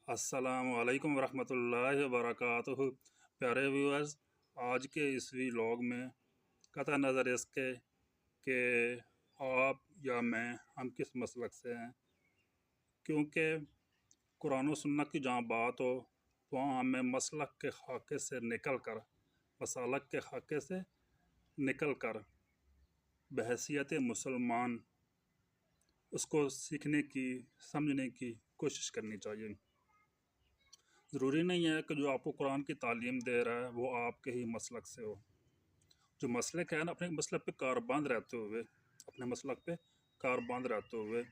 अस्सलामु अलैकुम वरहमतुल्लाहि वबरकातुहू। प्यारे व्यूअर्स, आज के इस व्लॉग में कतई नज़र इसके कि आप या मैं हम किस मसलक से हैं, क्योंकि कुरान और सुन्नत की जहाँ बात हो वहाँ हमें मसलक के खाके से निकल कर मसालक के खाके से निकल कर बहैसियत मुसलमान उसको सीखने की समझने की कोशिश करनी चाहिए। ज़रूरी नहीं है कि जो आपको कुरान की तालीम दे रहा है वो आपके ही मसलक से हो। जो मसलक है ना, अपने मसलक पे कारबंद रहते हुए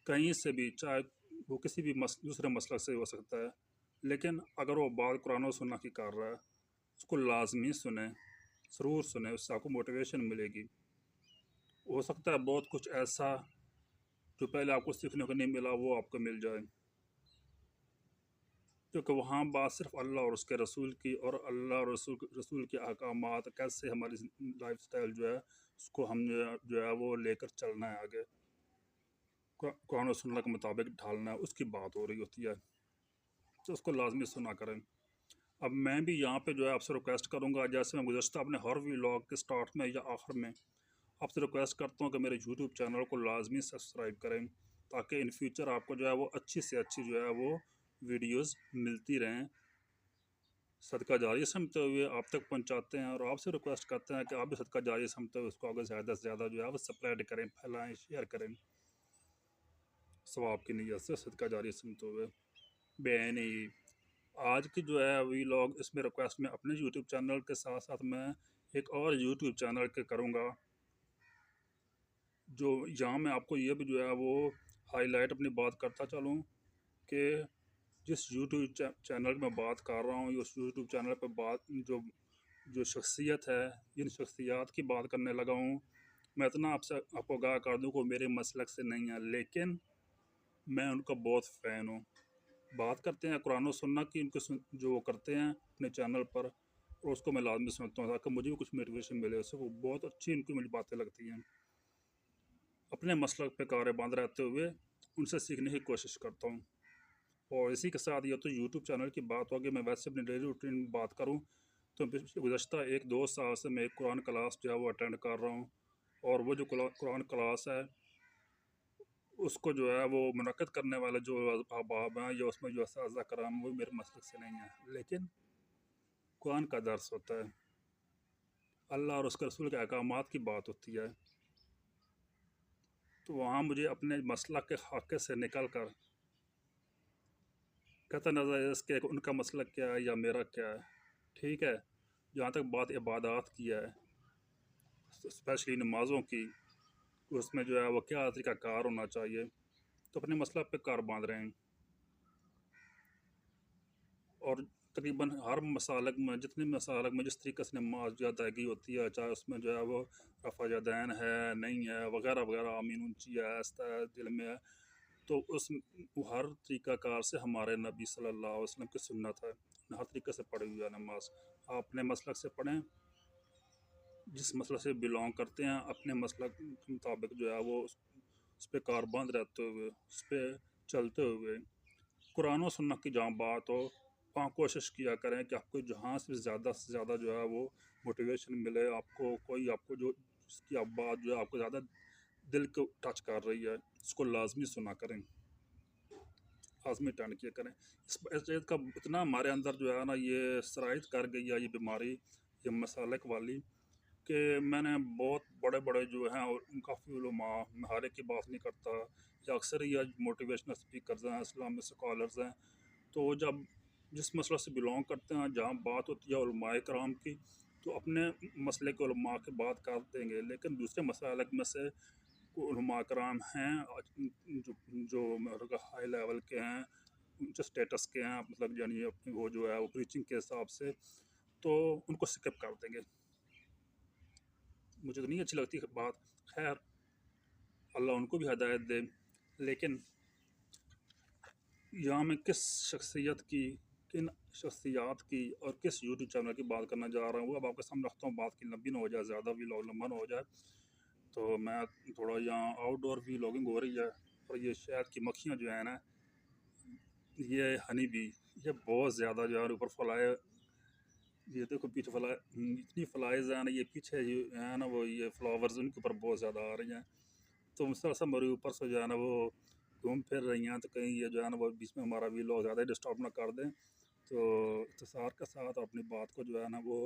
कहीं से भी, चाहे वो किसी भी दूसरे मसलक से हो सकता है, लेकिन अगर वो बात कुरान और सुन्नत की कर रहा है उसको लाजमी सुने, ज़रूर सुने, उससे आपको मोटिवेशन मिलेगी। हो सकता है बहुत कुछ ऐसा जो पहले आपको सीखने को नहीं मिला वो आपको मिल जाए, क्योंकि वहाँ बात सिर्फ अल्लाह और उसके रसूल की, और अल्लाह और रसूल के अहकामात कैसे हमारी लाइफ स्टाइल जो है उसको हम जो है वो लेकर चलना है, आगे कुरान और सुन्नत के मुताबिक ढालना है, उसकी बात हो रही होती है, तो उसको लाजमी सुना करें। अब मैं भी यहाँ पे जो है आपसे रिक्वेस्ट करूँगा, जैसे मैं गुज़श्ता अपने हर व्लॉग के स्टार्ट में या आखिर में आपसे रिक्वेस्ट करता हूँ कि मेरे यूट्यूब चैनल को लाजमी सब्सक्राइब करें, ताकि इन फ्यूचर आपको जो है वो अच्छी से अच्छी जो है वो वीडियोस मिलती रहें। सदका जारी समझते हुए आप तक पहुंचाते हैं, और आपसे रिक्वेस्ट करते हैं कि आप भी सदका जारी समझते हुए उसको आगे ज़्यादा से ज़्यादा जो है वो स्प्रेड करें, फैलाएं, शेयर करें, सवाब की नीयत से सदका जारी समझते हुए। बेनी आज की जो है व्लॉग, इसमें रिक्वेस्ट मैं अपने यूट्यूब चैनल के साथ साथ मैं एक और यूट्यूब चैनल के करूँगा, जो यहाँ मैं आपको ये भी जो है वो हाईलाइट अपनी बात करता चलूँ कि जिस यूट्यूब चैनल में बात कर रहा हूँ, उस यूट्यूब चैनल पर बात जो जो शख्सियत है, जिन शख्सियात की बात करने लगा हूँ, मैं इतना आपको आगाह कर दूँ को मेरे मसलक से नहीं है, लेकिन मैं उनका बहुत फ़ैन हूँ। बात करते हैं कुरान और सुन्नत की, जो वो करते हैं अपने चैनल पर, और उसको मैं लाजमी सुनता हूँ ताकि मुझे भी कुछ मोटिवेशन मिले उससे। वो बहुत अच्छी उनकी मुझे बातें लगती हैं। अपने मसलक पे कारबंद रहते हुए उनसे सीखने की कोशिश करता हूँ। और इसी के साथ ये तो यूट्यूब चैनल की बात होगी। मैं वैसे अपनी डेली रूटीन में बात करूँ तो गुज़श्ता 1-2 साल से मैं एक कुरान क्लास जो है वो अटेंड कर रहा हूँ, और वो जो कुरान क्लास है उसको जो है वो मुनक़्क़िद करने वाले जो अहबाब हैं या उसमें जो असातिज़ा कराम, वो मेरे मसलक से नहीं है, लेकिन कुरान का दर्स होता है, अल्लाह और उसके रसूल के अहकामात की बात होती है, तो वहाँ मुझे अपने मसलक के खाके से निकल कर कहता नज़र इसके उनका मसलक क्या है या मेरा क्या है। ठीक है, जहाँ तक बात इबादत की है, स्पेशली नमाज़ों की, उसमें जो है वो क्या तरीक़ाकार होना चाहिए, तो अपने मसलक पे कार बांध रहे हैं। और तकरीबन हर मसालक में, जितने मसालक में जिस तरीके से नमाज जो अदायगी होती है, चाहे उसमें जो है वो रफ़ा यदैन है, नहीं है, वगैरह वगैरह, आमीन ऊँची है, आहिस्ता है, दिल में है, तो उस हर तरीक़ाकार से हमारे नबी सल्लल्लाहु अलैहि वसल्लम की सुन्नत है, हर तरीके से पढ़ी हुई है नमाज। आप अपने मसलक से पढ़ें, जिस मसलक से बिलोंग करते हैं, अपने मसलक के मुताबिक जो है वो उस पर कारबंद रहते हुए, उस पर चलते हुए, कुरान और सुन्नत की जहाँ बात हो वहाँ कोशिश किया करें कि आपको जहाँ से ज़्यादा जो है वो मोटिवेशन मिले, आपको जो जिसकी आप बात जो है आपको ज़्यादा दिल को टच कर रही है, उसको लाजमी सुना करें, लाजमी टर्न किया करें। इस चीज़ का इतना हमारे अंदर जो है ना ये सराइत कर गई है, ये बीमारी, ये मसालक वाली, कि मैंने बहुत बड़े बड़े जो हैं, और काफ़ी उलमा, मैं हर एक की बात नहीं करता, या अक्सर ही मोटिवेशनल स्पीकर्स हैं, इस्लामिक स्कॉलर्स हैं, तो जब जिस मसले से बिलोंग करते हैं, जहाँ बात होती है उलमाए कराम की, तो अपने मसले के उलमा की बात कर देंगे, लेकिन दूसरे मसालक में से उलमा कराम हैं जो जो मतलब हाई लेवल के हैं, ऊंचे स्टेटस के हैं, मतलब यानी अपनी वो जो है वो प्रीचिंग के हिसाब से, तो उनको स्किप कर देंगे। मुझे तो नहीं अच्छी लगती बात, खैर अल्लाह उनको भी हिदायत दे। लेकिन यहाँ मैं किन शख्सियात की और किस यूट्यूब चैनल की बात करना जा रहा हूँ, अब आपके सामने रखता हूँ, बात की लंबी ना हो जाए, ज़्यादा भी लंबा ना हो जाए, तो मैं थोड़ा यहाँ आउटडोर भी व्लॉगिंग हो रही है, और ये शहद की मक्खियाँ जो है ना ये हनी बी, ये बहुत ज़्यादा जो है ऊपर फलाए, ये देखो पीछे फलाए, इतनी फ्लाइज हैं ना, ये पीछे जो है ना वो ये फ्लावर्स उनके ऊपर बहुत ज़्यादा आ रही हैं। तो मुसलसल मेरे ऊपर से जो है ना वो घूम फिर रही हैं, तो कहीं ये जो है ना वो बीच में हमारा भी लोग ज़्यादा डिस्टर्ब ना कर दें। तो इख्तिसार के साथ अपनी बात को जो है ना वो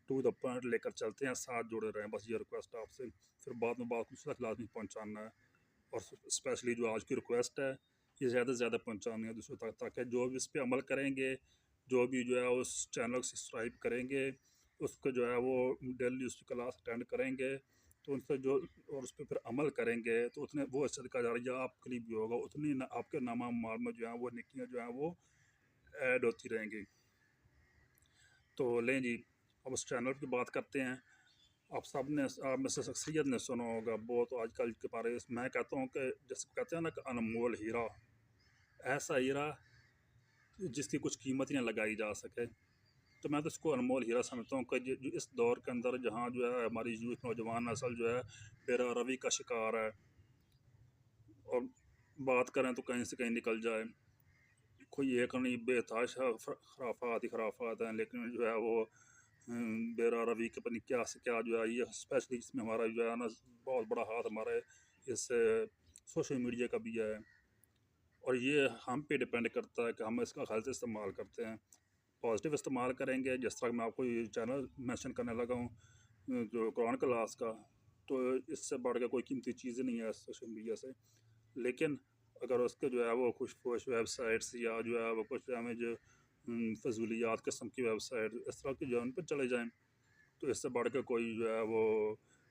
टू द पॉइंट लेकर चलते हैं, साथ जुड़े रहें, बस ये रिक्वेस्ट आपसे। फिर बाद में बात कुछ तक लाजमी पहुँचाना है, और स्पेशली जो आज की रिक्वेस्ट है ये ज़्यादा से ज़्यादा पहुँचानी है दूसरों तक, ताकि जो भी इस पर अमल करेंगे, जो भी जो है उस चैनल को सब्सक्राइब करेंगे, उसको जो है वो डेली उसकी क्लास अटेंड करेंगे, तो उनसे जो और उस पर फिर अमल करेंगे, तो उतने वो सदका जारिया आपके लिए भी होगा, उतनी आपके नामा माल में जो है वो निकियाँ जो हैं वो ऐड होती रहेंगी। तो लें जी, अब उस चैनल की बात करते हैं। आप सब ने, आप में से शख्सियत ने सुना होगा बहुत आजकल के बारे, मैं कहता हूँ कि जैसे कहते हैं ना कि अनमोल हीरा, ऐसा हीरा जिसकी कुछ कीमत ही ना लगाई जा सके। तो मैं तो इसको अनमोल हीरा समझता हूँ कि जो इस दौर के अंदर जहाँ जो है हमारी यूथ नौजवान नस्ल जो है बेरा रवि का शिकार है, और बात करें तो कहीं से कहीं निकल जाए, कोई एक नहीं, बेतहाशा खराफात ही खराफात हैं, लेकिन जो है वो बेरा रवि के पता क्या से क्या जो है ये स्पेशली इसमें हमारा जो है ना बहुत बड़ा हाथ हमारे इस सोशल मीडिया का भी है, और ये हम पे डिपेंड करता है कि हम इसका गलत इस्तेमाल करते हैं। पॉजिटिव इस्तेमाल करेंगे, जिस तरह मैं आपको ये चैनल मेंशन करने लगा हूँ जो कुरान क्लास का, तो इससे बढ़ के कोई कीमती चीज़ नहीं है सोशल मीडिया से। लेकिन अगर उसके जो है वो कुछ फुश वेबसाइट्स या जो है वो कुछ हमें जो फजूलियात किस्म की वेबसाइट इस तरह की जो उन पर चले जाएँ, तो इससे बढ़ के कोई जो है वो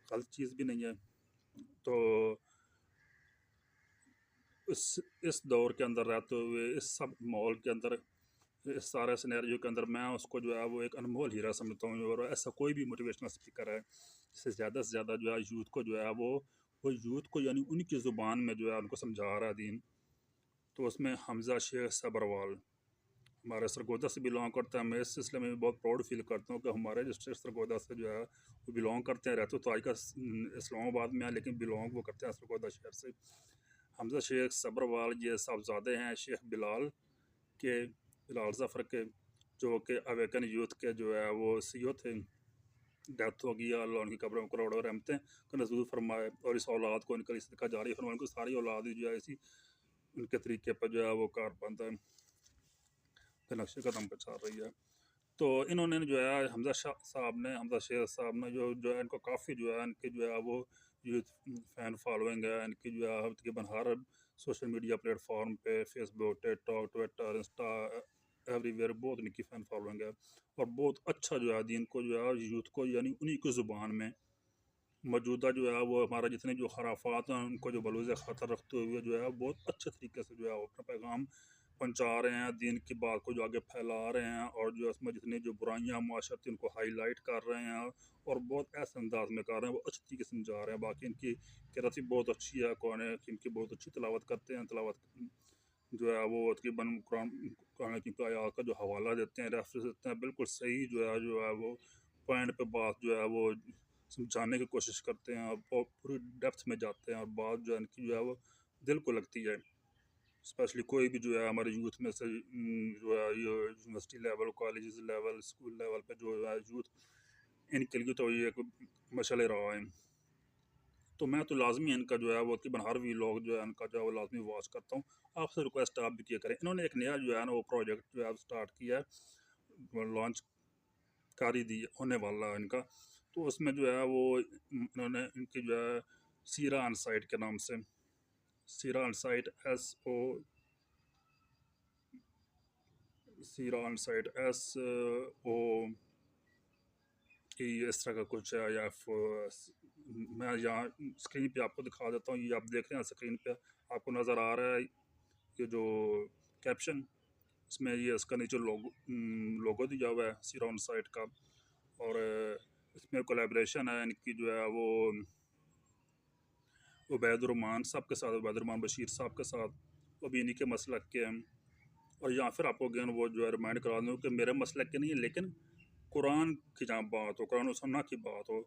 गलत चीज़ भी नहीं है। तो इस दौर के अंदर रहते हुए, इस सब माहौल के अंदर, इस सारे सिनेरियो के अंदर, मैं उसको जो है वो एक अनमोल हीरा समझता हूँ। और ऐसा कोई भी मोटिवेशनल स्पीकर है जिससे ज़्यादा से ज़्यादा जो है यूथ को जो है वो यूथ को यानी उनकी ज़ुबान में जो है उनको समझा रहा है दीन। तो उसमें हमज़ा शेख सब्रवाल हमारे सरगोदा से बिलोंग करते हैं। मैं इस सिलसिले में भी बहुत प्राउड फील करता हूँ कि हमारे डिस्ट्रिक्ट सरगोदा से जो है वो बिलोंग करते हैं, रहते तो आज का इस्लामाबाद में है, लेकिन बिलोंग वो करते हैं सरगोदा शहर से। हमज़ा शेख सब्रवाल ये साहबजादे हैं शेख बिलाल के, बिलाल ज़फ़र के, जो कि अवेकन यूथ के जो है वो सीईओ थे। डेथ हो गई, अल्लाह उनकी कब्रों में करोड़ों रहमतें का नज़ूल फरमाए, और इस औलाद को इनका सदका जारी फरमाए, उनको सारी औलाद जो है इसी उनके तरीके पर जो है वो कारबंद है के नक्शे कदम पर चल रही है। तो इन्होंने जो है हमज़ा शाह साहब ने, हमज़ा शेख साहब ने जो है इनको काफ़ी जो है इनकी जो है वो यूथ फ़ैन फॉलोइंग है इनकी, जो है तकरीबन हर सोशल मीडिया प्लेटफॉर्म पे, Facebook, TikTok, Twitter, Insta, everywhere बहुत इनकी फ़ैन फॉलोइंग है। और बहुत अच्छा जो है दीन को जो है यूथ को यानी उन्हीं की ज़ुबान में मौजूदा जो है वो हमारा जितने जो खराफात हैं उनको जो बलूज़ ख़तर रखते हुए जो है बहुत अच्छे तरीके से जो है वो अपना पैगाम पहुँचा रहे हैं, दीन की बात को जो आगे फैला रहे हैं, और जो इसमें जितनी जो बुराइयाँ माशरती उनको हाईलाइट कर रहे हैं, और बहुत ऐसे अंदाज में कर रहे हैं, वो अच्छी तरीके से समझा रहे हैं। बाकी इनकी किराती बहुत अच्छी है, कौन है कि इनकी बहुत अच्छी तिलावत करते हैं, तिलावत जो है वो तकरीबन कुरान कुरान की आयात का जो हवाला देते हैं, रेफरेंस देते हैं, बिल्कुल सही जो है वो पॉइंट पे बात जो है वो समझाने की कोशिश करते हैं, और पूरी डेप्थ में जाते हैं, और बात जो है इनकी जो है वो दिल को लगती है। स्पेशली कोई भी जो है हमारे यूथ में से जो है ये university level, college level, school level पे जो है यूथ, इनके लिए तो ये एक मशल रहा है। तो मैं तो लाजमी इनका जो है वो तकरीबन हर व्लॉग जो है इनका जो है वो लाजमी वॉच करता हूँ। आपसे रिक्वेस्ट आप भी किया करें। इन्होंने एक नया जो है ना वो प्रोजेक्ट जो है स्टार्ट किया है, लॉन्च कर ही दी होने वाला है इनका। तो उसमें जो है वो इन्होंने इनकी जो है सीरा अनसाइट के नाम से, सीरा अनसाइट SO, सीरा अनसाइट SO कि इस तरह का कुछ है, या मैं यहाँ स्क्रीन पे आपको दिखा देता हूँ। ये आप देख रहे हैं स्क्रीन पे, आपको नज़र आ रहा है ये जो कैप्शन, इसमें ये इसका नीचे लोगो दिया हुआ है सीरा साइट का। और इसमें कोलैबोरेशन है इनकी जो है वो उबैदुर्रहमान साहब के साथ, उबैदुर्रहमान बशीर साहब के साथ, वो भी इन्हीं के मसलक के हैं। और यहाँ फिर आपको अगेन वो जो है रिमाइंड करा दूँ कि मेरे मसलक के नहीं है, लेकिन कुरान की जहाँ बात हो, कुरान और सुन्नह की बात हो,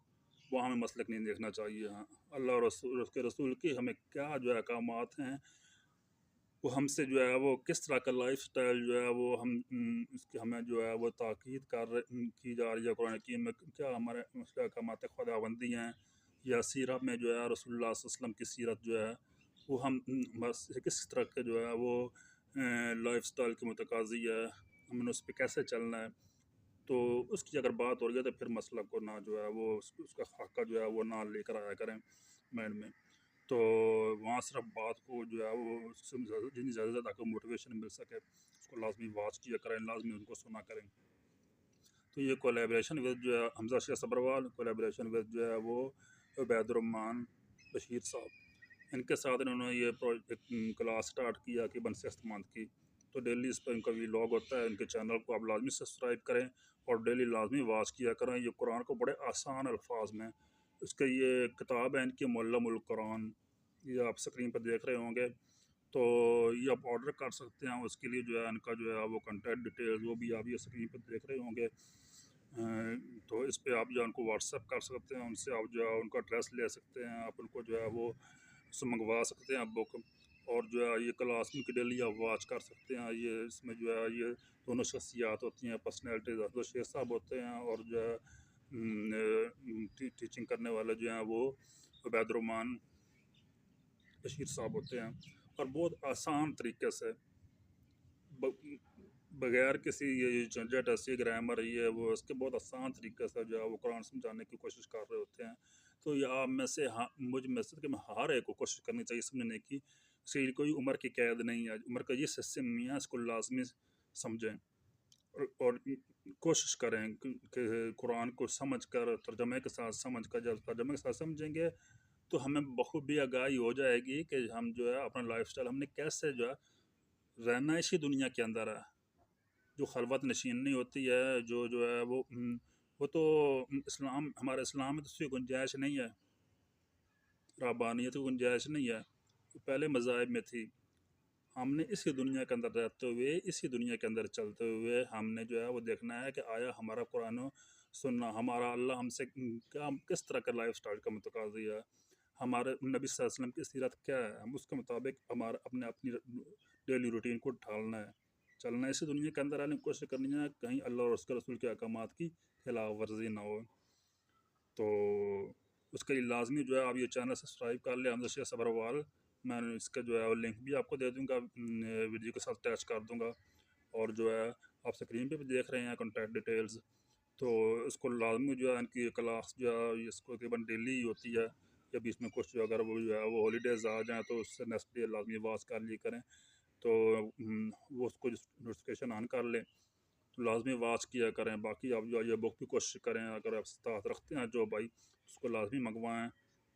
वहाँ हमें मसलक नहीं देखना चाहिए। हाँ, अल्लाह और उसके रसूल की हमें क्या जो है अहकामात हैं, वो हमसे जो है वो किस तरह का लाइफस्टाइल जो है वो इसकी हमें जो है वो ताकीद की जा रही है कुरान हकीम में, क्या हमारे अहकामात खुदाबंदी हैं, या सीरत में जो है रसूलुल्लाह सल्लल्लाहु अलैहि वसल्लम की सीरत जो है वो हम बस किस तरह के जो है वो लाइफस्टाइल के मुतकाजी है, हमने उस पर कैसे चलना है। तो उसकी अगर बात हो रही है तो फिर मसला को ना जो है वो उसका खाका जो है वो ना लेकर आया करें माइंड में। तो वहाँ सिर्फ बात को जो है वो जितनी ज़्यादा ज़्यादा आपको मोटिवेशन मिल सके उसको लाजमी वॉच किया करें, लाजमी उनको सुना करें। तो ये कोलैबोरेशन विद जो है हमजा शेख सब्रवाल, कोलैबोरेशन विद जो है वो उबैदुर्रहमान बशीर साहब, इनके साथ इन्होंने ये प्रोजेक्ट क्लास स्टार्ट किया कि बन सेहतमंद की। तो डेली इस पर इनका व्लॉग होता है, इनके चैनल को आप लाजमी सब्सक्राइब करें और डेली लाजमी वाच किया करें। ये कुरान को बड़े आसान अल्फाज में, इसका ये किताब है इनकी मुअल्लमुल कुरान, ये आप स्क्रीन पर देख रहे होंगे। तो ये आप ऑर्डर कर सकते हैं, उसके लिए जो है इनका जो है वो कॉन्टैक्ट डिटेल्स वो भी आप ये स्क्रीन पर देख रहे होंगे। तो इस पे आप जो है उनको व्हाट्सअप कर सकते हैं, उनसे आप जो है उनका एड्रेस ले सकते हैं, आप उनको जो है वो उससे मंगवा सकते हैं आप बुक। और जो है ये क्लास उनकी डेली आप वॉच कर सकते हैं। ये इसमें जो है ये दोनों शख्सियात होती हैं, पर्सनैलिटीज़, तो शेख साहब होते हैं और जो है टीचिंग करने वाले जो हैं वो उबैदुर्रहमान बशीर साहब होते हैं। और बहुत आसान तरीके से बगैर किसी ये झंझट ऐसी ग्रामर ये वो इसके बहुत आसान तरीके से जो है वो कुरान समझाने की कोशिश कर रहे होते हैं। तो ये आप में से मुझ में से कि मैं हर एक को कोशिश करनी चाहिए समझने की। इसकी कोई उम्र की कैद नहीं है, उम्र का ये सिस्टम नहीं है, इसको लाजमी समझें और कोशिश करें कि कुरान को समझ कर तर्जमे के साथ समझ कर, जब तर्जमे के साथ समझेंगे तो हमें बखूबी आगाही हो जाएगी कि हम जो है अपना लाइफस्टाइल हमने कैसे जो है रहना इसी दुनिया के अंदर है। जो खलवत नशीनी होती है जो है वो तो इस्लाम, हमारे इस्लाम में तो उसकी गुंजाइश नहीं है, रब्बानियत की गुंजाइश नहीं है, वो पहले मज़ाहिब में थी। हमने इसी दुनिया के अंदर रहते हुए, इसी दुनिया के अंदर चलते हुए हमने जो है वो देखना है कि आया हमारा कुरान सुनना, हमारा अल्लाह हमसे क्या किस तरह का लाइफ स्टाइल का मुतकाज़ी है, हमारे नबी सल्लल्लाहु अलैहि वसल्लम की सीरत क्या है, हम उसके मुताबिक हमारा अपनी डेली रूटीन को ढालना है। चलना इसी दुनिया के अंदर आने की कोशिश करनी है, कहीं अल्लाह और उसके रसूल के अहकामात की खिलाफ वर्जी ना हो। तो उसके लिए लाजमी जो है आप ये चैनल सब्सक्राइब कर लें, हमजा शेख सब्रवाल। मैं इसका जो है वो लिंक भी आपको दे दूँगा, वीडियो के साथ अटैच कर दूँगा। और जो है आप स्क्रीन पे भी देख रहे हैं कॉन्टैक्ट डिटेल्स। तो इसको लाजमी जो है इनकी क्लास जो है इसको तकरीबन डेली ही होती है, या बीच में कुछ जो अगर वो जो है वो हॉलीडेज़ आ जाएँ तो उससे नेक्स्ट डे लाजमी वॉच कर लिया करें। तो वो उसको नोटिफिकेशन ऑन कर लें तो लाजमी वॉच किया करें। बाकी आप जो है ये बुक भी कोशिश करें, अगर आप साथ रखते हैं जो भाई उसको लाजमी मंगवाएँ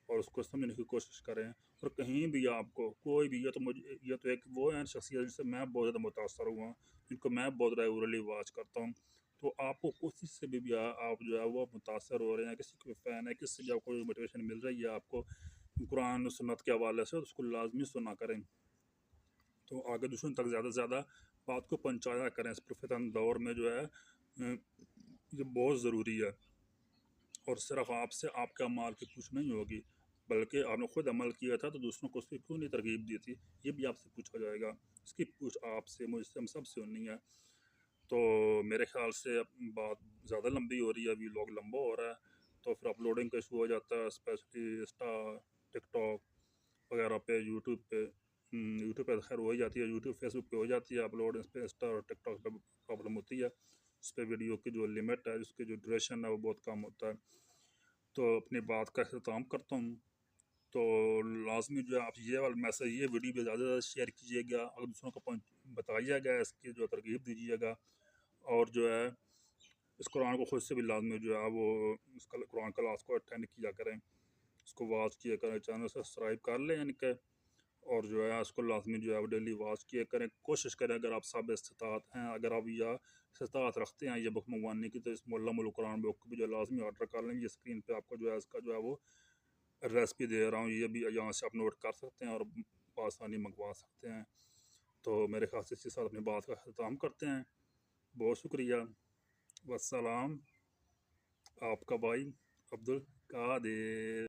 और उसको समझने की कोशिश करें। और कहीं भी आपको कोई भी, ये तो एक वो है शख्सियत जिससे मैं बहुत ज़्यादा मुतासर हुआ, जिनको मैं बहुत रेगुलरली वॉच करता हूँ। तो आपको किसी से भी आप जो है वो मुतासर हो रहे हैं, किसी के फ़ैन है, किसी से आपको मोटिवेशन मिल रही है आपको कुरान सुन्नत के हवाले से, तो उसको लाजमी सुना करें। तो आगे दूसरों तक ज़्यादा से ज़्यादा बात को पहुँचाया करें। इस प्रफितन दौर में जो है ये बहुत ज़रूरी है। और सिर्फ आपसे आपका माल की पूछ नहीं होगी, बल्कि आपने खुद अमल किया था तो दूसरों को उसकी क्यों नहीं तरगीब दी थी, ये भी आपसे पूछा जाएगा। इसकी पूछ आपसे, मुझसे, हम सब से होनी है। तो मेरे ख्याल से अब बात ज़्यादा लंबी हो रही है, अभी व्लॉग लंबा हो रहा है, तो फिर अपलोडिंग का इशू हो जाता है, स्पेशली इंस्टा, टिकटॉक वगैरह पे, यूट्यूब पे खैर हो ही जाती है, यूट्यूब फेसबुक पे हो जाती है अपलोड, इस पे इंस्टा और टिकटॉक पे प्रॉब्लम होती है। उस पर वीडियो की जो लिमिट है, उसकी जो ड्यूरेशन है वो बहुत कम होता है। तो अपनी बात का अख्ताम करता हूँ। तो लाजमी जो है आप ये वाला मैसेज, ये वीडियो भी ज़्यादा से ज़्यादा शेयर कीजिएगा, अगर दूसरों को बताइएगा, इसकी जो तरगीब दीजिएगा। और जो है इस कुरान को खुद से भी लाजमी जो है वो इस कुरान क्लास को अटेंड किया करें, इसको वॉच किया करें, चैनल सब्सक्राइब कर लें इनके। और जो है उसको लाजमी जो है वो डेली वॉच किया करें। कोशिश करें अगर आप सब इस्तात हैं, अगर आप या इस्तात रखते हैं ये बुक मंगवाने की, तो इस मुअल्लमुल कुरान बुक भी जो लाजमी ऑर्डर कर लें। ये स्क्रीन पे आपको जो है इसका जो है वो एड्रेस भी दे रहा हूँ, ये भी यहाँ से आप नोट कर सकते हैं और आसानी मंगवा सकते हैं। तो मेरे ख्याल से इसी के साथ अपनी बात का अख्ताम करते हैं। बहुत शुक्रिया। वस्सलाम। आपका भाई अब्दुल कादिर।